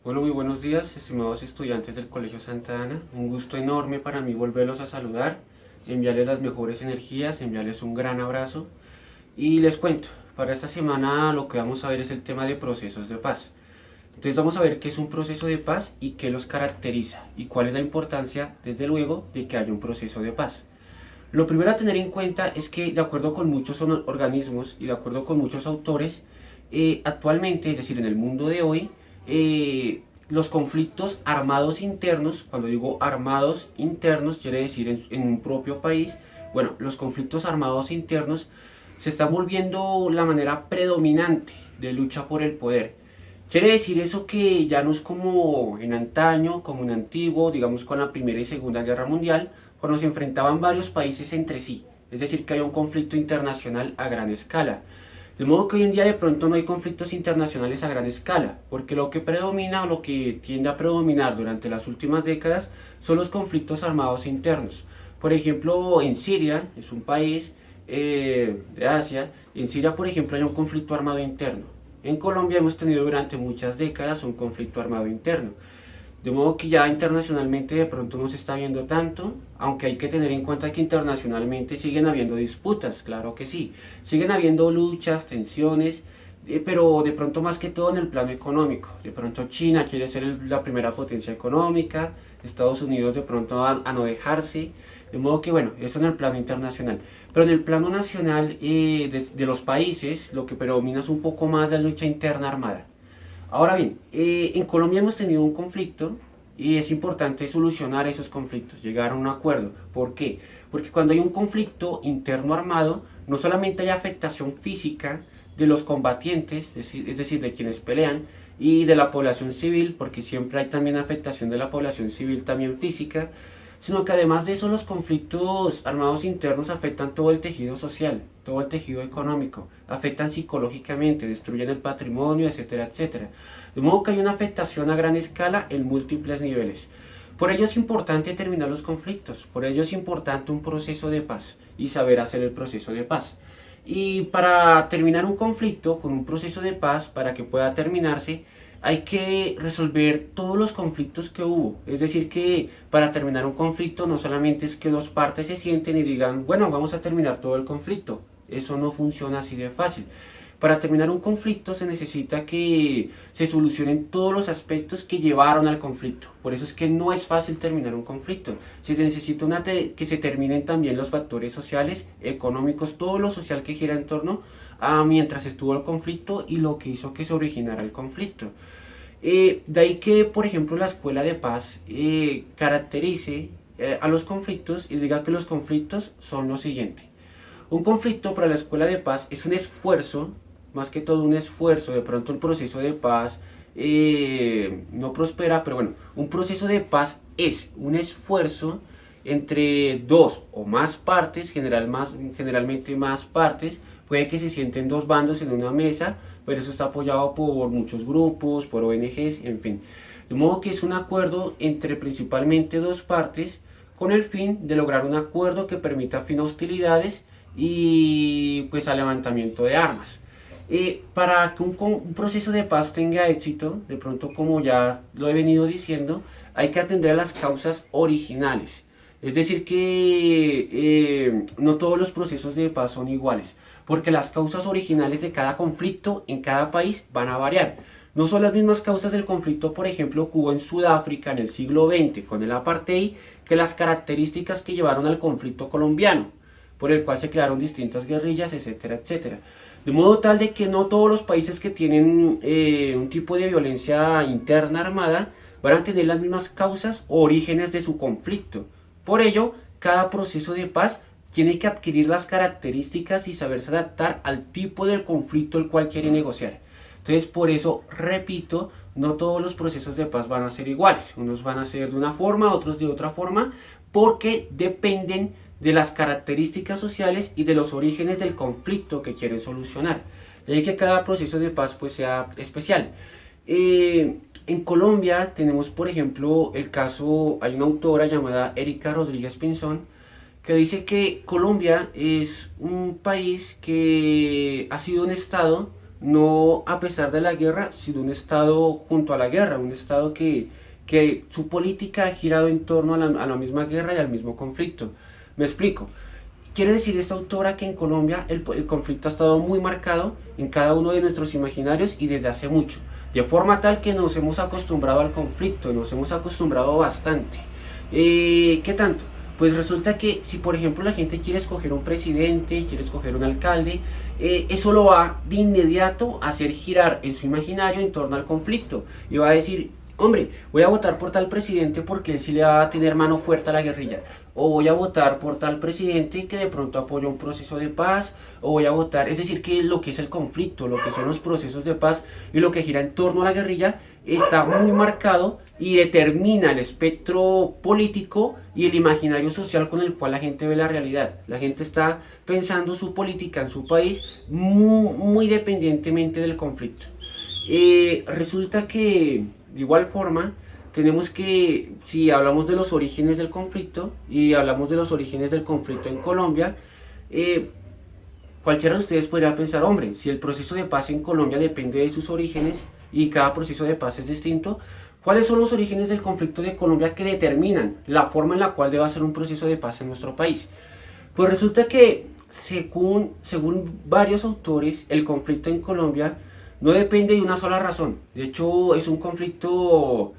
Hola, muy buenos días, estimados estudiantes del Colegio Santa Ana. Un gusto enorme para mí volverlos a saludar, enviarles las mejores energías, enviarles un gran abrazo. Y les cuento, para esta semana lo que vamos a ver es el tema de procesos de paz. Entonces vamos a ver qué es un proceso de paz y qué los caracteriza y cuál es la importancia, desde luego, de que haya un proceso de paz. Lo primero a tener en cuenta es que, de acuerdo con muchos organismos y de acuerdo con muchos autores, actualmente, es decir, en el mundo de hoy, los conflictos armados internos, cuando digo armados internos, quiere decir en un propio país, bueno, los conflictos armados internos se están volviendo la manera predominante de lucha por el poder. Quiere decir eso que ya no es como en antaño, como en antiguo, digamos con la Primera y Segunda Guerra Mundial, cuando se enfrentaban varios países entre sí. Es decir, que había un conflicto internacional a gran escala. De modo que hoy en día de pronto no hay conflictos internacionales a gran escala, porque lo que predomina o lo que tiende a predominar durante las últimas décadas son los conflictos armados internos. Por ejemplo, en Siria, es un país de Asia, en Siria, por ejemplo, hay un conflicto armado interno. En Colombia hemos tenido durante muchas décadas un conflicto armado interno. De modo que ya internacionalmente de pronto no se está viendo tanto, aunque hay que tener en cuenta que internacionalmente siguen habiendo disputas, claro que sí. Siguen habiendo luchas, tensiones, pero de pronto más que todo en el plano económico. De pronto China quiere ser la primera potencia económica, Estados Unidos de pronto a no dejarse. De modo que bueno, eso en el plano internacional. Pero en el plano nacional de los países, lo que predomina es un poco más la lucha interna armada. Ahora bien, en Colombia hemos tenido un conflicto y es importante solucionar esos conflictos, llegar a un acuerdo. ¿Por qué? Porque cuando hay un conflicto interno armado, no solamente hay afectación física de los combatientes, es decir, de quienes pelean, y de la población civil, porque siempre hay también afectación de la población civil también física, sino que además de eso los conflictos armados internos afectan todo el tejido social, todo el tejido económico, afectan psicológicamente, destruyen el patrimonio, etcétera, etcétera. De modo que hay una afectación a gran escala en múltiples niveles. Por ello es importante terminar los conflictos, por ello es importante un proceso de paz y saber hacer el proceso de paz. Y para terminar un conflicto con un proceso de paz, para que pueda terminarse, hay que resolver todos los conflictos que hubo. Es decir, que para terminar un conflicto no solamente es que dos partes se sienten y digan, bueno, vamos a terminar todo el conflicto. Eso no funciona así de fácil. Para terminar un conflicto se necesita que se solucionen todos los aspectos que llevaron al conflicto. Por eso es que no es fácil terminar un conflicto. Se necesita que se terminen también los factores sociales, económicos, todo lo social que gira en torno a mientras estuvo el conflicto y lo que hizo que se originara el conflicto. De ahí que, por ejemplo, la escuela de paz caracterice a los conflictos y diga que los conflictos son lo siguiente. Un conflicto para la escuela de paz es un esfuerzo, más que todo un esfuerzo. De pronto el proceso de paz no prospera, pero bueno, un proceso de paz es un esfuerzo entre dos o más partes, generalmente más partes. Puede que se sienten dos bandos en una mesa, pero eso está apoyado por muchos grupos, por ONGs, en fin. De modo que es un acuerdo entre principalmente dos partes con el fin de lograr un acuerdo que permita fin a hostilidades y pues al levantamiento de armas. Para que un proceso de paz tenga éxito, de pronto como ya lo he venido diciendo, hay que atender a las causas originales. Es decir que no todos los procesos de paz son iguales, porque las causas originales de cada conflicto en cada país van a variar. No son las mismas causas del conflicto, por ejemplo, que hubo en Sudáfrica en el siglo XX con el apartheid, que las características que llevaron al conflicto colombiano, por el cual se crearon distintas guerrillas, etcétera, etcétera. De modo tal de que no todos los países que tienen un tipo de violencia interna armada van a tener las mismas causas o orígenes de su conflicto. Por ello, cada proceso de paz tiene que adquirir las características y saberse adaptar al tipo del conflicto el cual quiere negociar. Entonces, por eso, repito, no todos los procesos de paz van a ser iguales. Unos van a ser de una forma, otros de otra forma, porque dependen de las características sociales y de los orígenes del conflicto que quieren solucionar. De ahí que cada proceso de paz pues sea especial. En Colombia tenemos, por ejemplo, el caso, hay una autora llamada Erika Rodríguez Pinzón, que dice que Colombia es un país que ha sido un estado no a pesar de la guerra, sino un Estado junto a la guerra, un Estado que su política ha girado en torno a la misma guerra y al mismo conflicto. Me explico. Quiere decir esta autora que en Colombia el conflicto ha estado muy marcado en cada uno de nuestros imaginarios y desde hace mucho, de forma tal que nos hemos acostumbrado al conflicto, nos hemos acostumbrado bastante. ¿Qué tanto? Pues resulta que si por ejemplo la gente quiere escoger un presidente, quiere escoger un alcalde, eso lo va de inmediato a hacer girar en su imaginario en torno al conflicto y va a decir, hombre, voy a votar por tal presidente porque él sí le va a tener mano fuerte a la guerrilla, o voy a votar por tal presidente que de pronto apoya un proceso de paz, o voy a votar, es decir, que lo que es el conflicto, lo que son los procesos de paz y lo que gira en torno a la guerrilla está muy marcado y determina el espectro político y el imaginario social con el cual la gente ve la realidad. La gente está pensando su política en su país muy dependientemente del conflicto. Resulta que de igual forma tenemos que, si hablamos de los orígenes del conflicto y hablamos de los orígenes del conflicto en Colombia, cualquiera de ustedes podría pensar, hombre, si el proceso de paz en Colombia depende de sus orígenes y cada proceso de paz es distinto, ¿cuáles son los orígenes del conflicto de Colombia que determinan la forma en la cual debe ser un proceso de paz en nuestro país? Pues resulta que, según varios autores, el conflicto en Colombia no depende de una sola razón. De hecho, es un conflicto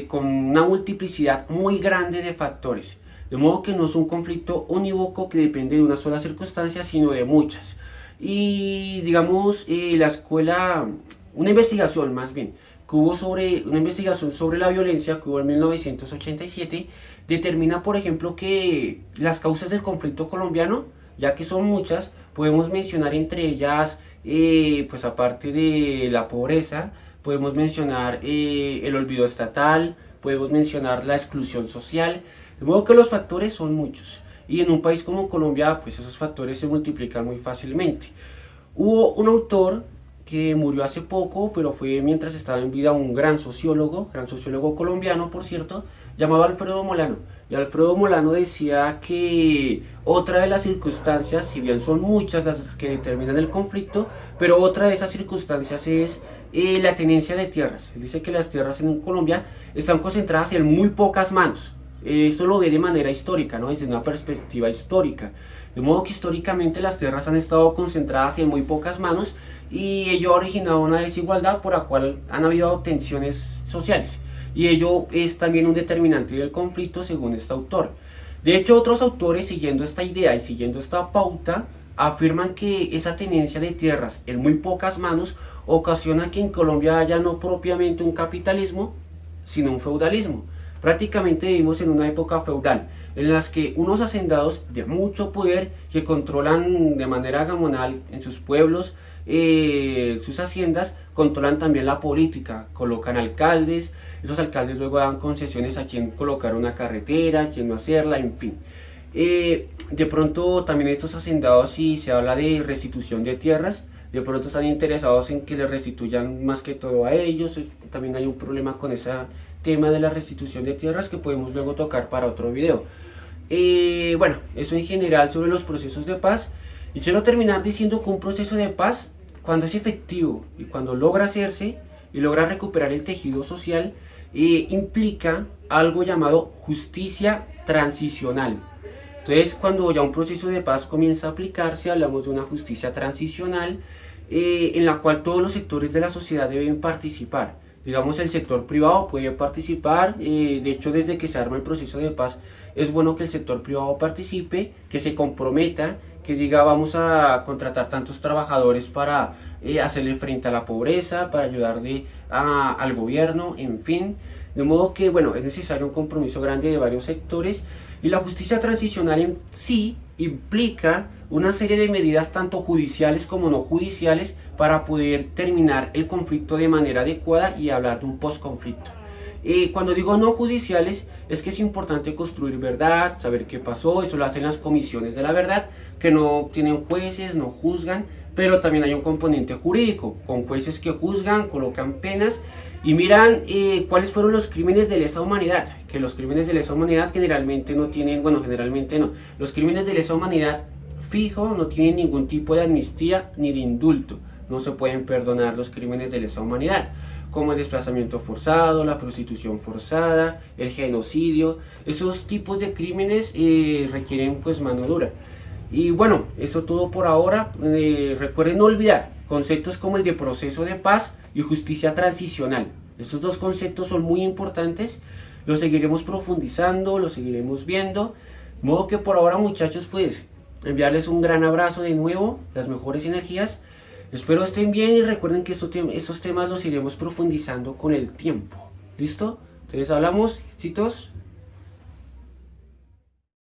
con una multiplicidad muy grande de factores. De modo que no es un conflicto unívoco que depende de una sola circunstancia, sino de muchas. Y digamos, la escuela, una investigación más bien, que hubo sobre, una investigación sobre la violencia que hubo en 1987, determina, por ejemplo, que las causas del conflicto colombiano, ya que son muchas, podemos mencionar entre ellas, pues aparte de la pobreza, podemos mencionar el olvido estatal, podemos mencionar la exclusión social, de modo que los factores son muchos. Y en un país como Colombia, pues esos factores se multiplican muy fácilmente. Hubo un autor que murió hace poco, pero fue mientras estaba en vida un gran sociólogo colombiano, por cierto, llamado Alfredo Molano. Y Alfredo Molano decía que otra de las circunstancias, si bien son muchas las que determinan el conflicto, pero otra de esas circunstancias es la tenencia de tierras. Él dice que las tierras en Colombia están concentradas en muy pocas manos. Esto lo ve de manera histórica, ¿no? Desde una perspectiva histórica. De modo que históricamente las tierras han estado concentradas en muy pocas manos y ello ha originado una desigualdad por la cual han habido tensiones sociales. Y ello es también un determinante del conflicto según este autor. De hecho, otros autores, siguiendo esta idea y siguiendo esta pauta, afirman que esa tenencia de tierras en muy pocas manos ocasiona que en Colombia haya no propiamente un capitalismo, sino un feudalismo. Prácticamente vivimos en una época feudal, en las que unos hacendados de mucho poder que controlan de manera gamonal en sus pueblos, sus haciendas, controlan también la política, colocan alcaldes, esos alcaldes luego dan concesiones a quien colocar una carretera, a quien no hacerla, en fin. De pronto también estos hacendados, si se habla de restitución de tierras, de pronto están interesados en que les restituyan más que todo a ellos. También hay un problema con ese tema de la restitución de tierras que podemos luego tocar para otro video. Bueno, eso en general sobre los procesos de paz. Y quiero terminar diciendo que un proceso de paz, cuando es efectivo y cuando logra hacerse y logra recuperar el tejido social, implica algo llamado justicia transicional. Entonces, cuando ya un proceso de paz comienza a aplicarse, hablamos de una justicia transicional en la cual todos los sectores de la sociedad deben participar. Digamos, el sector privado puede participar, de hecho, desde que se arma el proceso de paz, es bueno que el sector privado participe, que se comprometa, que diga vamos a contratar tantos trabajadores para hacerle frente a la pobreza, para ayudar al gobierno, en fin. De modo que, bueno, es necesario un compromiso grande de varios sectores y la justicia transicional en sí implica una serie de medidas tanto judiciales como no judiciales para poder terminar el conflicto de manera adecuada y hablar de un post-conflicto. Cuando digo no judiciales, es que es importante construir verdad, saber qué pasó, eso lo hacen las comisiones de la verdad, que no tienen jueces, no juzgan, pero también hay un componente jurídico, con jueces que juzgan, colocan penas y miran cuáles fueron los crímenes de lesa humanidad, que los crímenes de lesa humanidad generalmente no tienen, bueno, generalmente no, los crímenes de lesa humanidad fijo no tienen ningún tipo de amnistía ni de indulto, no se pueden perdonar los crímenes de lesa humanidad, como el desplazamiento forzado, la prostitución forzada, el genocidio. Esos tipos de crímenes requieren pues mano dura. Y bueno, eso todo por ahora. Recuerden no olvidar conceptos como el de proceso de paz y justicia transicional. Esos dos conceptos son muy importantes. Los seguiremos profundizando, los seguiremos viendo. De modo que por ahora, muchachos, pues enviarles un gran abrazo de nuevo, las mejores energías. Espero estén bien y recuerden que estos temas los iremos profundizando con el tiempo. ¿Listo? Entonces hablamos, éxitos.